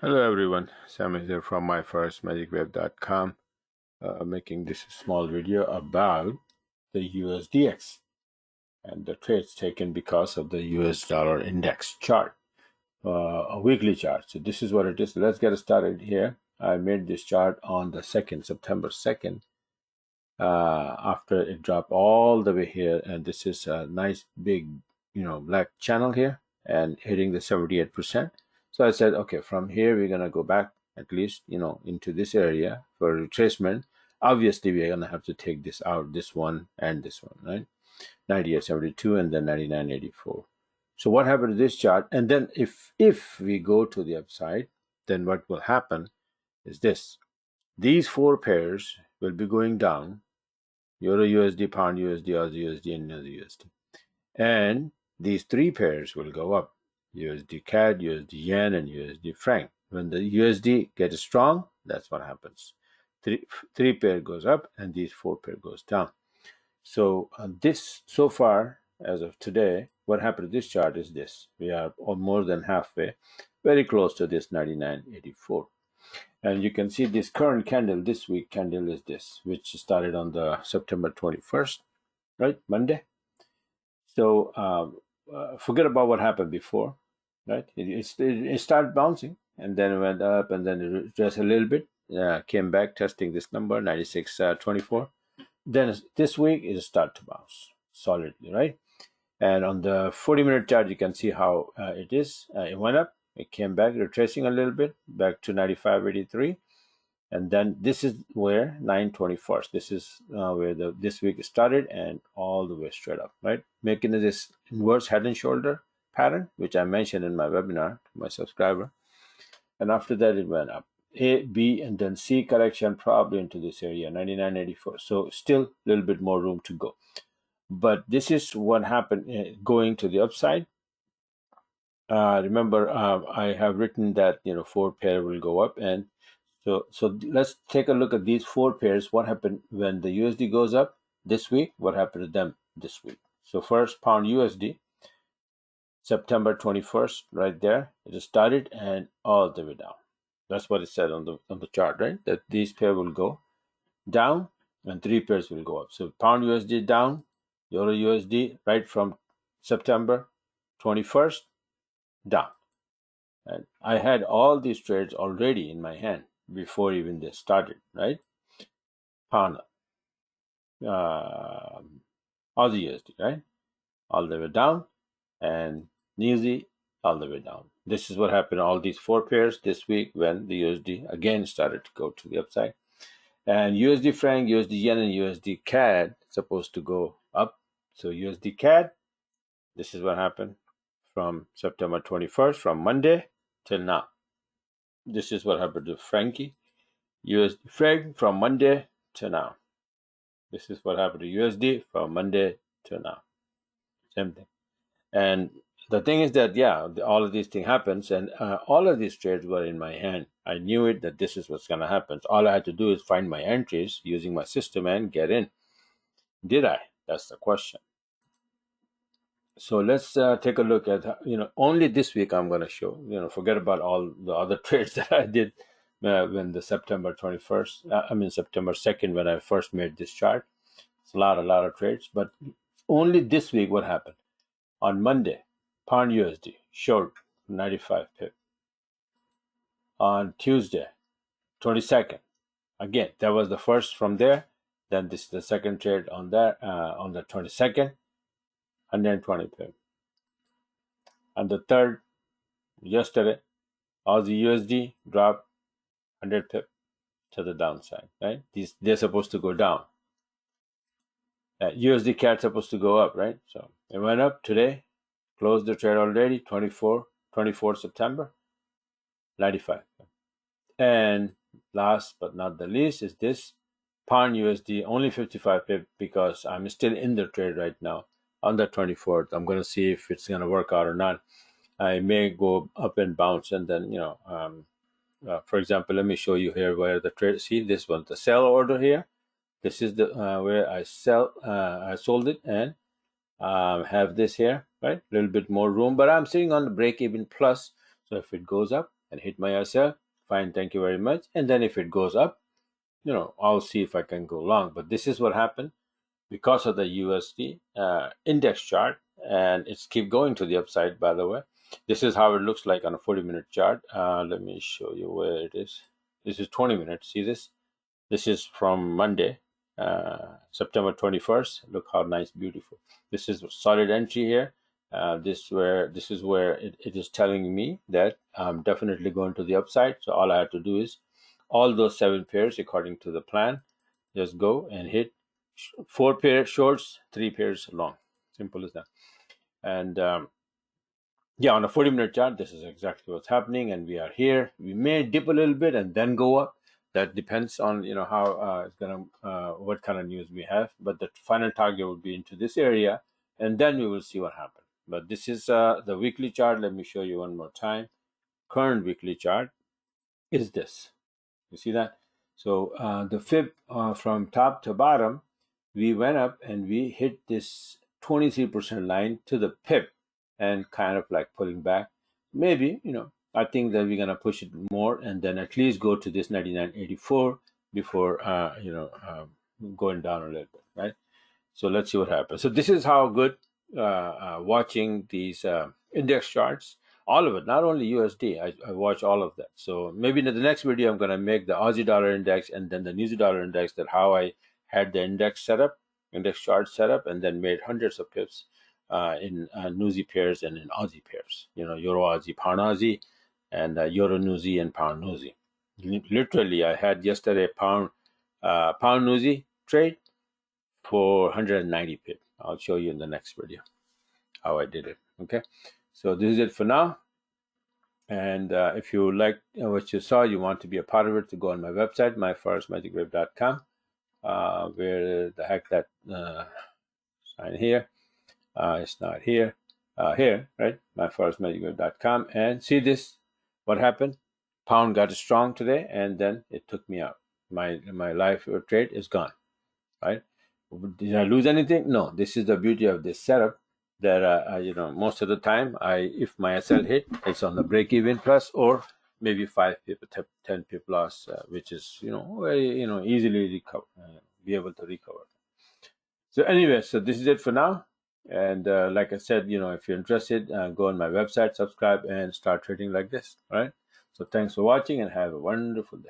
Hello everyone, Sam is here from myfirstmagicweb.com, making this small video about the USDX and the trades taken because of the US dollar index chart, a weekly chart. So this is what it is. Let's get started here. I made this chart on the September 2nd, after it dropped all the way here, and this is a nice big, black channel here and hitting the 78%. So I said, okay, from here we're gonna go back at least, into this area for retracement. Obviously, we're gonna have to take this out, this one and this one, right? 98.72 and then 99.84. So what happened to this chart? And then if we go to the upside, then what will happen is this: these four pairs will be going down. Euro USD, Pound USD, Aussie USD, and Aussie USD. And these three pairs will go up: USD CAD, USD Yen, and USD Franc. When the USD gets strong, that's what happens. Three pair goes up, and these four pair goes down. So this, so far, as of today, what happened to this chart is this. We are more than halfway, very close to this 99.84. And you can see this current candle, this week candle is this, which started on the September 21st, right? Monday. So forget about what happened before, right? It started bouncing and then went up and then just a little bit, came back testing this number, 96.24. Then this week it started to bounce solidly, right? And on the 40-minute chart, you can see how it is. It went up, it came back, retracing a little bit, back to 95.83. And then this is where 9/21st. This is where this week started and all the way straight up, right? Making this inverse head and shoulder pattern, which I mentioned in my webinar to my subscriber. And after that, it went up. A, B, and then C correction probably into this area, 99.84. So still a little bit more room to go. But this is what happened going to the upside. Remember, I have written that four pair will go up, and so let's take a look at these four pairs. What happened when the USD goes up this week? What happened to them this week? So first, Pound USD, September 21st, right there. It started and all the way down. That's what it said on the chart, right? That these pair will go down and three pairs will go up. So Pound USD down, Euro USD right from September 21st down. And I had all these trades already in my hand before even they started, right? Pound, Aussie USD, right? All the way down, and NZD all the way down. This is what happened all these four pairs this week when the USD again started to go to the upside. And USD Franc, USD Yen, and USD CAD supposed to go up. So USD CAD, this is what happened from September 21st, from Monday till now. This is what happened to Frankie. USD Franc from Monday to now. This is what happened to USD from Monday to now. Same thing. And the thing is that, all of these things happens, and all of these trades were in my hand. I knew it, that this is what's going to happen. So all I had to do is find my entries using my system and get in. Did I? That's the question. So let's take a look at, only this week I'm going to show, forget about all the other trades that I did when the September 21st, September 2nd, when I first made this chart. It's a lot of trades, but only this week what happened. On Monday, Pound USD, short, 95 pip. On Tuesday, 22nd, again, that was the first from there. Then this is the second trade on there, on the 22nd, 120 pip. And the third, yesterday, Aussie USD dropped 100 pip to the downside, right? They're supposed to go down. USD CAD supposed to go up, right? So it went up today, closed the trade already, 24 September, 95. And last but not the least is this Pound USD, only 55 pip, because I'm still in the trade right now on the 24th. I'm going to see if it's going to work out or not. I may go up and bounce, and then, for example, let me show you here where the trade, see this one, the sell order here. This is the where I sold it, and have this here, right? A little bit more room, but I'm sitting on the break even plus. So if it goes up and hit my SL. Fine, thank you very much. And then if it goes up, I'll see if I can go long. But this is what happened because of the USD index chart, and it's keep going to the upside, by the way. This is how it looks like on a 40-minute chart. Let me show you where it is. This is 20 minutes. See this? This is from Monday, September 21st. Look how nice, beautiful. This is a solid entry here. This is where it is telling me that I'm definitely going to the upside. So all I have to do is all those 7 pairs according to the plan. Just go and hit 4 pairs shorts, 3 pairs long. Simple as that. And yeah, on a 40-minute chart, this is exactly what's happening, and we are here. We may dip a little bit and then go up. That depends on how it's gonna what kind of news we have. But the final target will be into this area, and then we will see what happens. But this is the weekly chart. Let me show you one more time. Current weekly chart is this. You see that? So the fib from top to bottom, we went up and we hit this 23% line to the pip, and kind of like pulling back. Maybe, I think that we're gonna push it more and then at least go to this 99.84 before going down a little bit, right? So let's see what happens. So this is how good watching these index charts, all of it, not only USD. I watch all of that. So maybe in the next video, I'm going to make the Aussie dollar index and then the New Zealand dollar index, that how I had the index chart set up, and then made hundreds of pips in Newsy pairs and in Aussie pairs, Euro Aussie, Pound Aussie, and Euro Newsy and Pound Newsy. Literally, I had yesterday Pound Newsy trade for 190 pip. I'll show you in the next video how I did it. Okay, so this is it for now. And if you like what you saw, you want to be a part of it, to go on my website, myforestmagicwave.com. Where the heck that sign here? It's not here. Here, right? myforestmagicwave.com. And see this? What happened? Pound got strong today, and then it took me out. My live trade is gone. Right? Did I lose anything? No. This is the beauty of this setup, that most of the time, if my SL hit, it's on the break even plus, or maybe 5 pip, 10 pip loss, which is very easily recover, be able to recover. So anyway, so this is it for now. And like I said, if you're interested, go on my website, subscribe, and start trading like this. All right. So thanks for watching, and have a wonderful day.